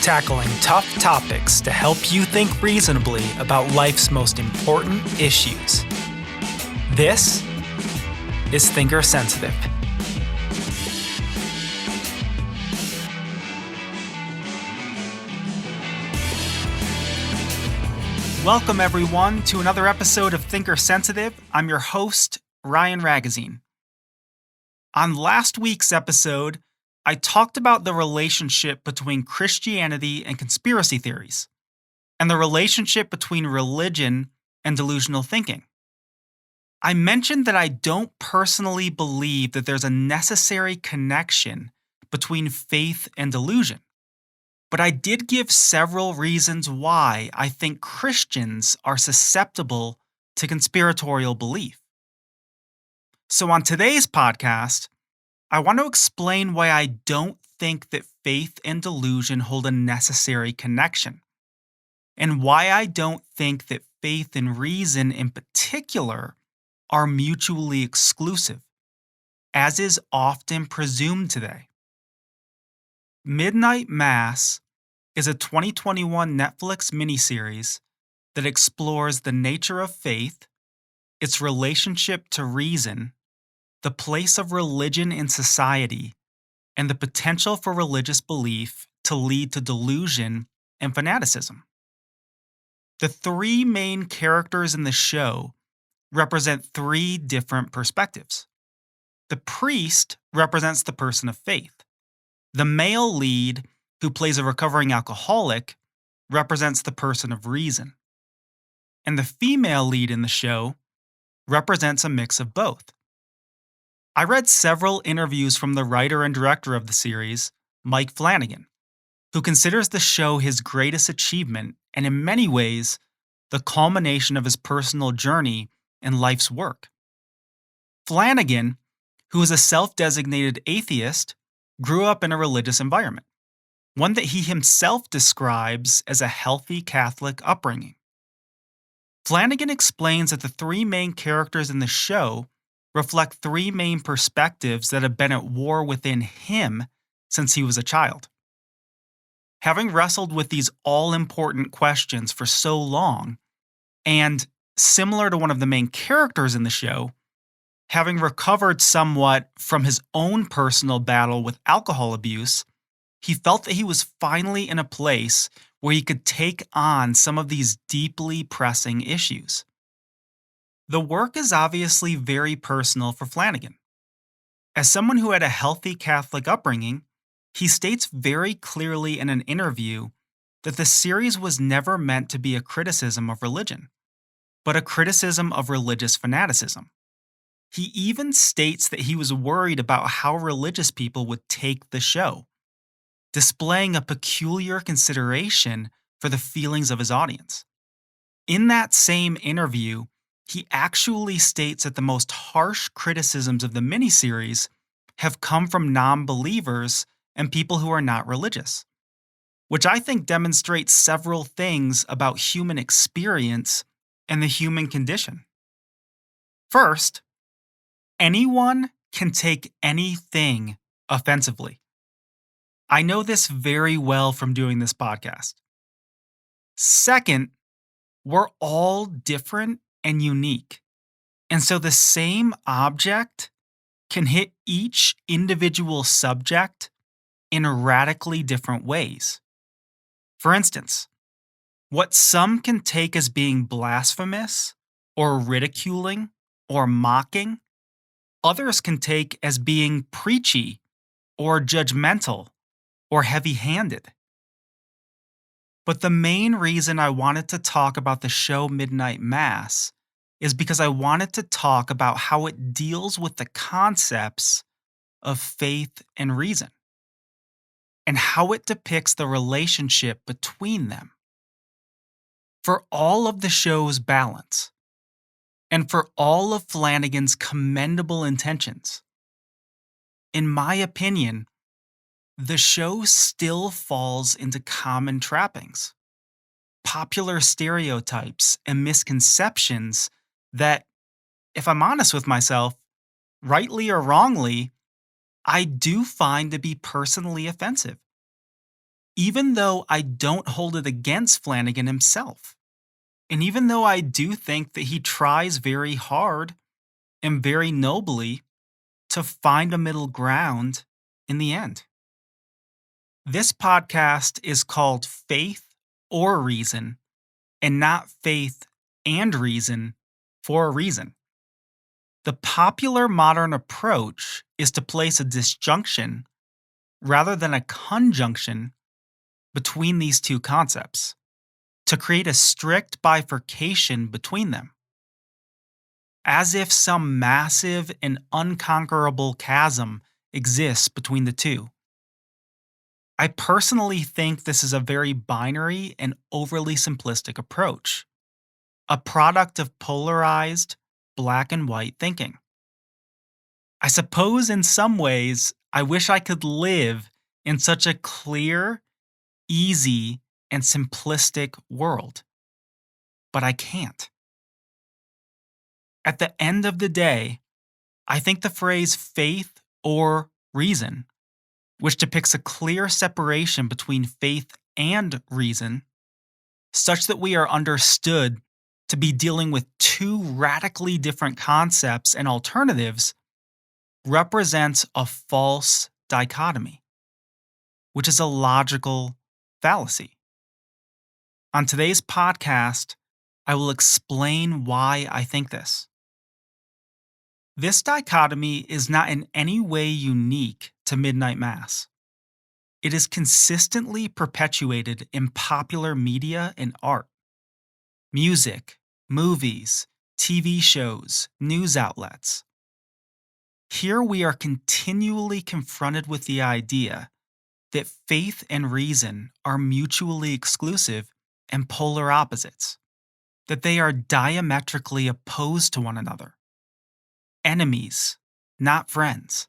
tackling tough topics to help you think reasonably about life's most important issues. This is Thinker Sensitive. Welcome, everyone, to another episode of Thinker Sensitive. I'm your host, Ryan Ragazine. On last week's episode, I talked about the relationship between Christianity and conspiracy theories, and the relationship between religion and delusional thinking. I mentioned that I don't personally believe that there's a necessary connection between faith and delusion. But I did give several reasons why I think Christians are susceptible to conspiratorial belief. So on today's podcast, I want to explain why I don't think that faith and delusion hold a necessary connection, and why I don't think that faith and reason in particular are mutually exclusive, as is often presumed today. Midnight Mass is a 2021 Netflix miniseries that explores the nature of faith, its relationship to reason, the place of religion in society, and the potential for religious belief to lead to delusion and fanaticism. The three main characters in the show represent three different perspectives. The priest represents the person of faith. The male lead, who plays a recovering alcoholic, represents the person of reason. And the female lead in the show represents a mix of both. I read several interviews from the writer and director of the series, Mike Flanagan, who considers the show his greatest achievement and in many ways the culmination of his personal journey and life's work. Flanagan, who is a self-designated atheist, grew up in a religious environment, one that he himself describes as a healthy Catholic upbringing. Flanagan explains that the three main characters in the show reflect three main perspectives that have been at war within him since he was a child. Having wrestled with these all-important questions for so long, and similar to one of the main characters in the show, having recovered somewhat from his own personal battle with alcohol abuse, he felt that he was finally in a place where he could take on some of these deeply pressing issues. The work is obviously very personal for Flanagan. As someone who had a healthy Catholic upbringing, he states very clearly in an interview that the series was never meant to be a criticism of religion, but a criticism of religious fanaticism. He even states that he was worried about how religious people would take the show, displaying a peculiar consideration for the feelings of his audience. In that same interview, he actually states that the most harsh criticisms of the miniseries have come from non-believers and people who are not religious, which I think demonstrates several things about human experience and the human condition. First, anyone can take anything offensively. I know this very well from doing this podcast. Second, we're all different and unique. And so the same object can hit each individual subject in radically different ways. For instance, what some can take as being blasphemous or ridiculing or mocking, others can take as being preachy or judgmental or heavy-handed. But the main reason I wanted to talk about the show Midnight Mass is because I wanted to talk about how it deals with the concepts of faith and reason, and how it depicts the relationship between them. For all of the show's balance, and for all of Flanagan's commendable intentions, in my opinion, the show still falls into common trappings, popular stereotypes, and misconceptions that, if I'm honest with myself, rightly or wrongly, I do find to be personally offensive. even though I don't hold it against Flanagan himself. And even though I do think that he tries very hard and very nobly to find a middle ground in the end. This podcast is called Faith or Reason, and not Faith and Reason for a reason. The popular modern approach is to place a disjunction rather than a conjunction between these two concepts, to create a strict bifurcation between them, as if some massive and unconquerable chasm exists between the two. I personally think this is a very binary and overly simplistic approach, a product of polarized black and white thinking. I suppose in some ways, I wish I could live in such a clear, easy, and simplistic world, but I can't. At the end of the day, I think the phrase faith or reason, which depicts a clear separation between faith and reason, such that we are understood to be dealing with two radically different concepts and alternatives, represents a false dichotomy, which is a logical fallacy. On today's podcast, I will explain why I think this. This dichotomy is not in any way unique to Midnight Mass. It is consistently perpetuated in popular media and art. Music, movies, TV shows, news outlets. Here we are continually confronted with the idea that faith and reason are mutually exclusive and polar opposites, that they are diametrically opposed to one another. Enemies, not friends.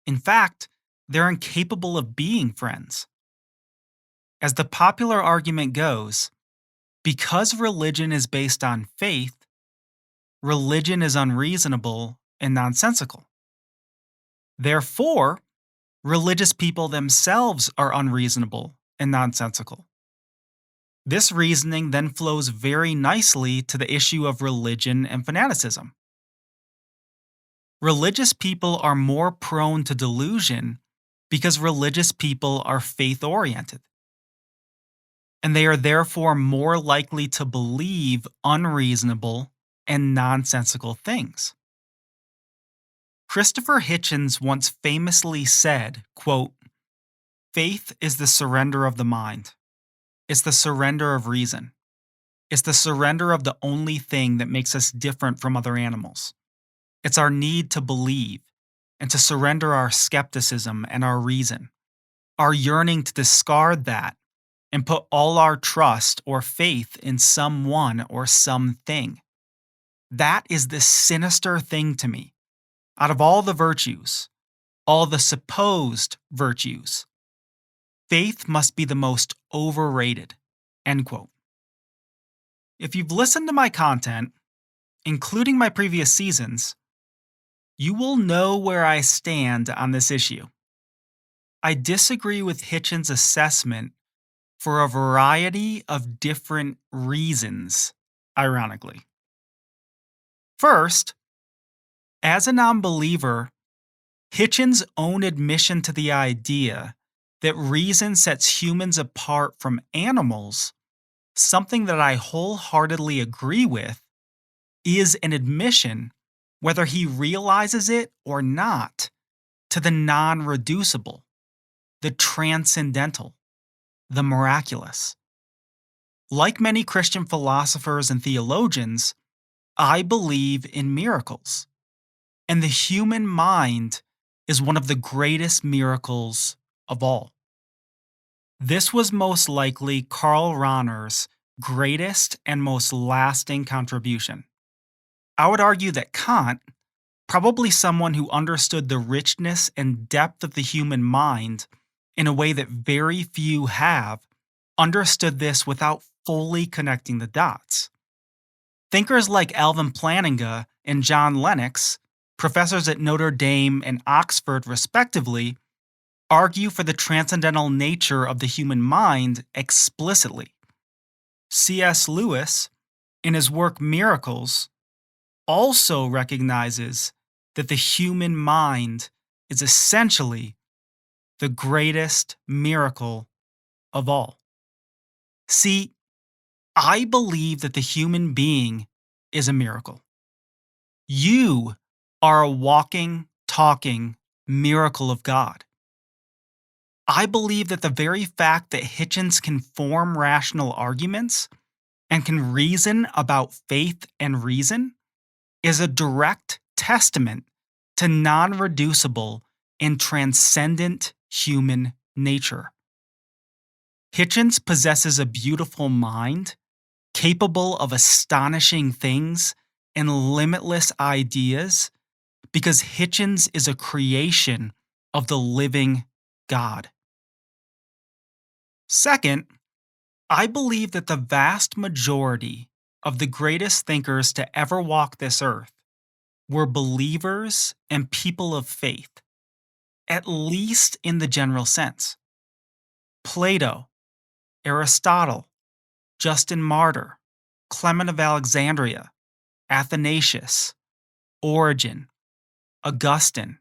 In fact, they're incapable of being friends. As the popular argument goes, because religion is based on faith, religion is unreasonable and nonsensical. Therefore, religious people themselves are unreasonable and nonsensical. This reasoning then flows very nicely to the issue of religion and fanaticism. Religious people are more prone to delusion because religious people are faith-oriented, and they are therefore more likely to believe unreasonable and nonsensical things. Christopher Hitchens once famously said, quote, "Faith is the surrender of the mind. It's the surrender of reason. It's the surrender of the only thing that makes us different from other animals. It's our need to believe and to surrender our skepticism and our reason, our yearning to discard that and put all our trust or faith in someone or something. That is the sinister thing to me. Out of all the virtues, all the supposed virtues, faith must be the most overrated." End quote. If you've listened to my content, including my previous seasons, you will know where I stand on this issue. I disagree with Hitchens' assessment for a variety of different reasons, ironically. First, as a non-believer, Hitchens' own admission to the idea that reason sets humans apart from animals, something that I wholeheartedly agree with, is an admission, whether he realizes it or not, to the non-reducible, the transcendental, the miraculous. Like many Christian philosophers and theologians, I believe in miracles, and the human mind is one of the greatest miracles of all. This was most likely Karl Rahner's greatest and most lasting contribution. I would argue that Kant, probably someone who understood the richness and depth of the human mind in a way that very few have, understood this without fully connecting the dots. Thinkers like Alvin Plantinga and John Lennox, professors at Notre Dame and Oxford respectively, argue for the transcendental nature of the human mind explicitly. C.S. Lewis, in his work Miracles, also recognizes that the human mind is essentially the greatest miracle of all. See, I believe that the human being is a miracle. You are a walking, talking miracle of God. I believe that the very fact that Hitchens can form rational arguments and can reason about faith and reason is a direct testament to non reducible and transcendent human nature. Hitchens possesses a beautiful mind, capable of astonishing things and limitless ideas, because Hitchens is a creation of the living God. Second, I believe that the vast majority of the greatest thinkers to ever walk this earth were believers and people of faith, at least in the general sense. Plato, Aristotle, Justin Martyr, Clement of Alexandria, Athanasius, Origen, Augustine,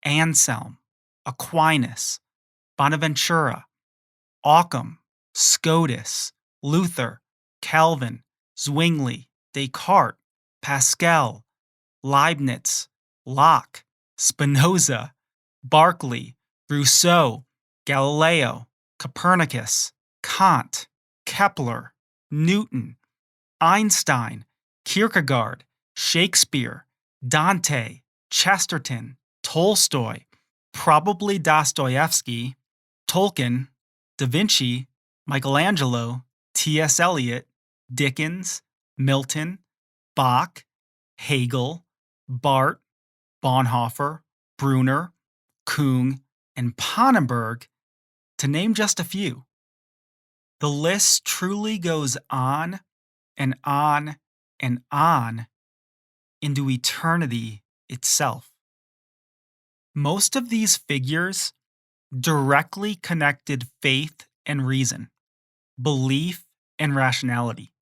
Anselm, Aquinas, Bonaventura, Occam, Scotus, Luther, Calvin, Zwingli, Descartes, Pascal, Leibniz, Locke, Spinoza, Berkeley, Rousseau, Galileo, Copernicus, Kant, Kepler, Newton, Einstein, Kierkegaard, Shakespeare, Dante, Chesterton, Tolstoy, probably Dostoevsky, Tolkien, Da Vinci, Michelangelo, T.S. Eliot, Dickens, Milton, Bach, Hegel, Barth, Bonhoeffer, Brunner, Kuhn, and Pannenberg, to name just a few. The list truly goes on and on and on into eternity itself. Most of these figures directly connected faith and reason, belief and rationality,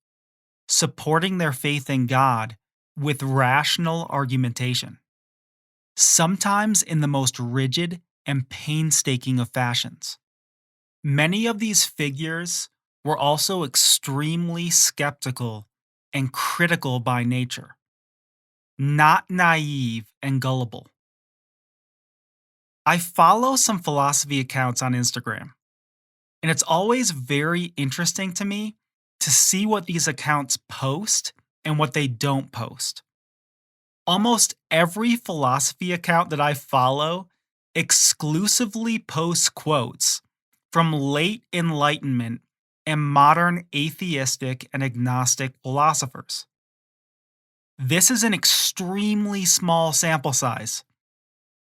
supporting their faith in God with rational argumentation, sometimes in the most rigid and painstaking of fashions. Many of these figures were also extremely skeptical and critical by nature, not naive and gullible. I follow some philosophy accounts on Instagram, and it's always very interesting to me to see what these accounts post and what they don't post. Almost every philosophy account that I follow exclusively posts quotes from late Enlightenment and modern atheistic and agnostic philosophers. This is an extremely small sample size,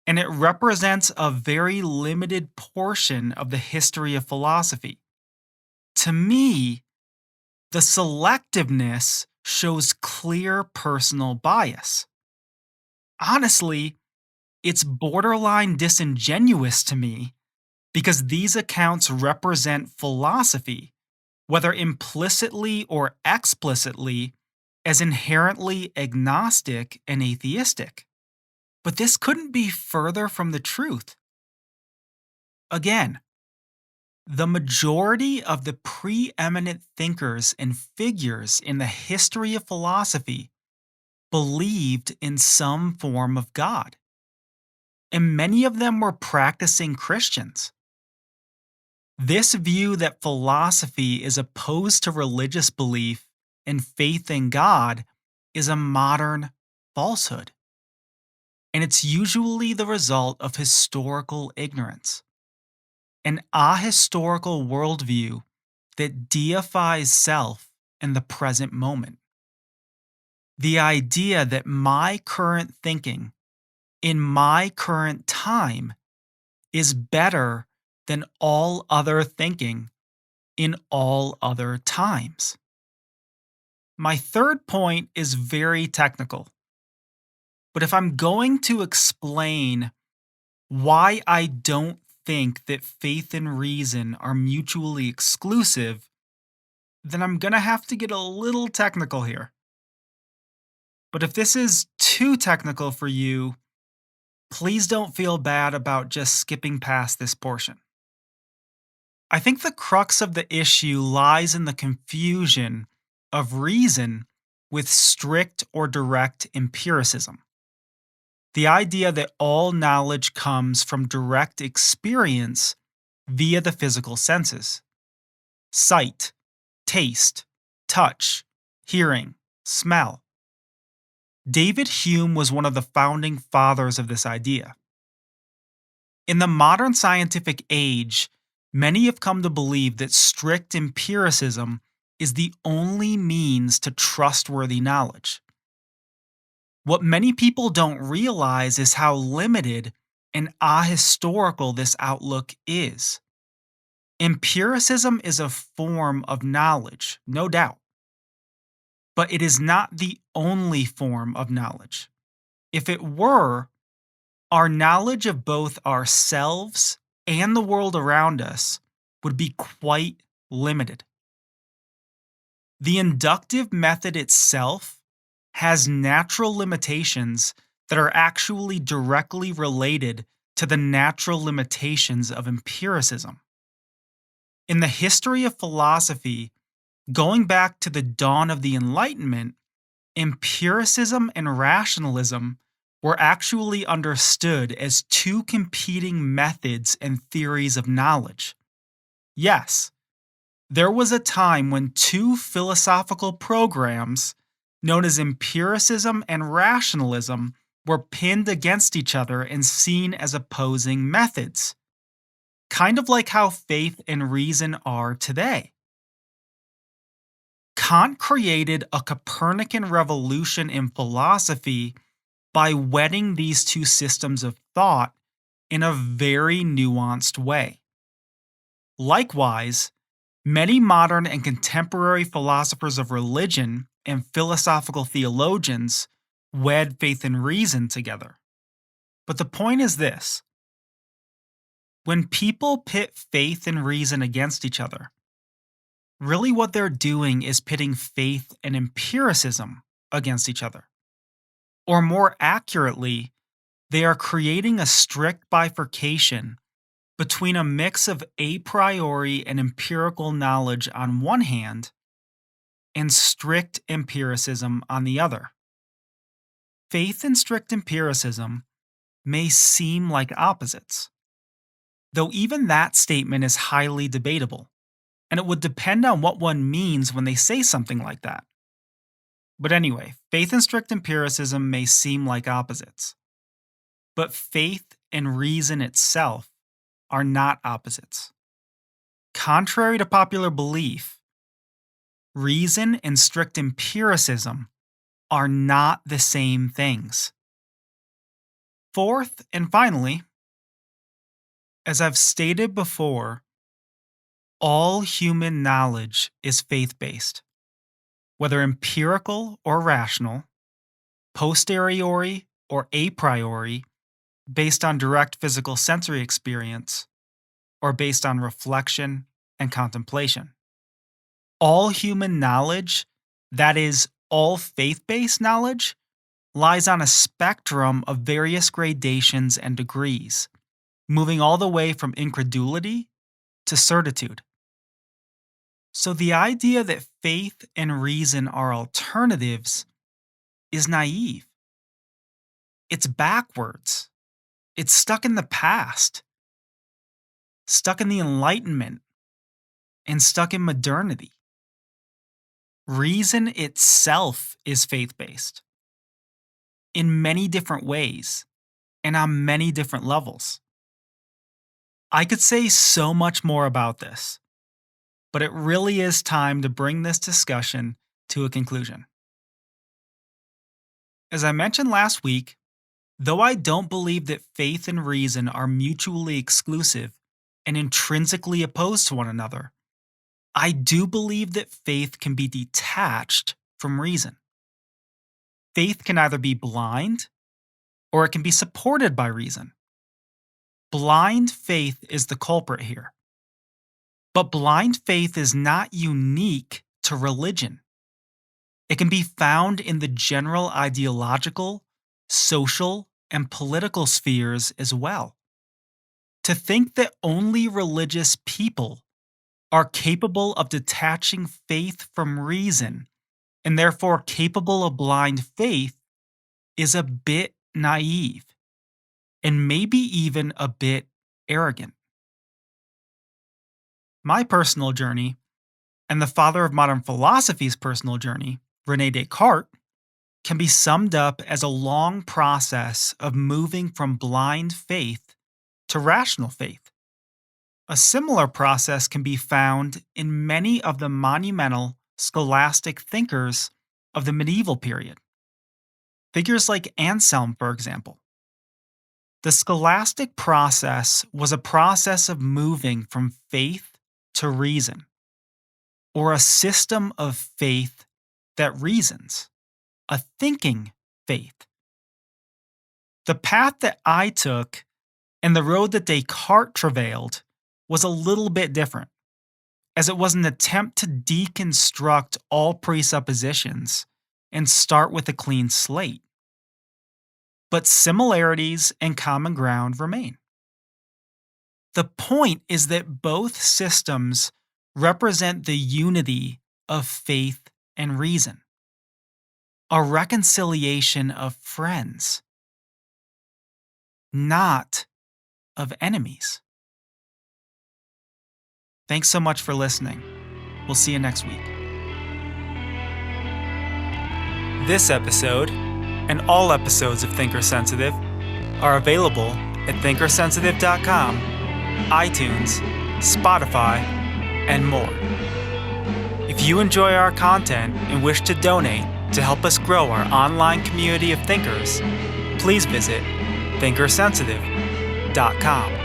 and it represents a very limited portion of the history of philosophy. To me, the selectiveness shows clear personal bias. Honestly, it's borderline disingenuous to me because these accounts represent philosophy, whether implicitly or explicitly, as inherently agnostic and atheistic. But this couldn't be further from the truth. Again, the majority of the preeminent thinkers and figures in the history of philosophy believed in some form of God, and many of them were practicing Christians. This view that philosophy is opposed to religious belief and faith in God is a modern falsehood, and it's usually the result of historical ignorance, an ahistorical worldview that deifies self in the present moment. The idea that my current thinking in my current time is better than all other thinking in all other times. My third point is very technical, but if I'm going to explain why I don't think that faith and reason are mutually exclusive, then I'm going to have to get a little technical here. But if this is too technical for you, please don't feel bad about just skipping past this portion. I think the crux of the issue lies in the confusion of reason with strict or direct empiricism. The idea that all knowledge comes from direct experience via the physical senses: sight, taste, touch, hearing, smell. David Hume was one of the founding fathers of this idea. In the modern scientific age, many have come to believe that strict empiricism is the only means to trustworthy knowledge. What many people don't realize is how limited and ahistorical this outlook is. Empiricism is a form of knowledge, no doubt, but it is not the only form of knowledge. If it were, our knowledge of both ourselves and the world around us would be quite limited. The inductive method itself has natural limitations that are actually directly related to the natural limitations of empiricism. In the history of philosophy, going back to the dawn of the Enlightenment, empiricism and rationalism were actually understood as two competing methods and theories of knowledge. Yes, there was a time when two philosophical programs, known as empiricism and rationalism, were pinned against each other and seen as opposing methods, kind of like how faith and reason are today. Kant created a Copernican revolution in philosophy by wedding these two systems of thought in a very nuanced way. Likewise, many modern and contemporary philosophers of religion and philosophical theologians wed faith and reason together. But the point is this: when people pit faith and reason against each other, really what they're doing is pitting faith and empiricism against each other. Or more accurately, they are creating a strict bifurcation between a mix of a priori and empirical knowledge on one hand and strict empiricism on the other. Faith and strict empiricism may seem like opposites, though even that statement is highly debatable, and it would depend on what one means when they say something like that. But anyway, faith and strict empiricism may seem like opposites, but faith and reason itself are not opposites. Contrary to popular belief, reason and strict empiricism are not the same things. Fourth and finally, as I've stated before, all human knowledge is faith-based, whether empirical or rational, posteriori or a priori, based on direct physical sensory experience, or based on reflection and contemplation. All human knowledge, that is, all faith-based knowledge, lies on a spectrum of various gradations and degrees, moving all the way from incredulity to certitude. So the idea that faith and reason are alternatives is naive. It's backwards. It's stuck in the past, stuck in the Enlightenment, and stuck in modernity. Reason itself is faith-based in many different ways and on many different levels. I could say so much more about this, but it really is time to bring this discussion to a conclusion. As I mentioned last week, though I don't believe that faith and reason are mutually exclusive and intrinsically opposed to one another, I do believe that faith can be detached from reason. Faith can either be blind or it can be supported by reason. Blind faith is the culprit here. But blind faith is not unique to religion. It can be found in the general ideological, social, and political spheres as well. To think that only religious people are capable of detaching faith from reason and therefore capable of blind faith is a bit naive and maybe even a bit arrogant. My personal journey, and the father of modern philosophy's personal journey, René Descartes, can be summed up as a long process of moving from blind faith to rational faith. A similar process can be found in many of the monumental scholastic thinkers of the medieval period. Figures like Anselm, for example. The scholastic process was a process of moving from faith to reason, or a system of faith that reasons, a thinking faith. The path that I took and the road that Descartes travailed was a little bit different, as it was an attempt to deconstruct all presuppositions and start with a clean slate. But similarities and common ground remain. The point is that both systems represent the unity of faith and reason, a reconciliation of friends, not of enemies. Thanks so much for listening. We'll see you next week. This episode, and all episodes of Thinker Sensitive, are available at thinkersensitive.com, iTunes, Spotify, and more. If you enjoy our content and wish to donate to help us grow our online community of thinkers, please visit thinkersensitive.com.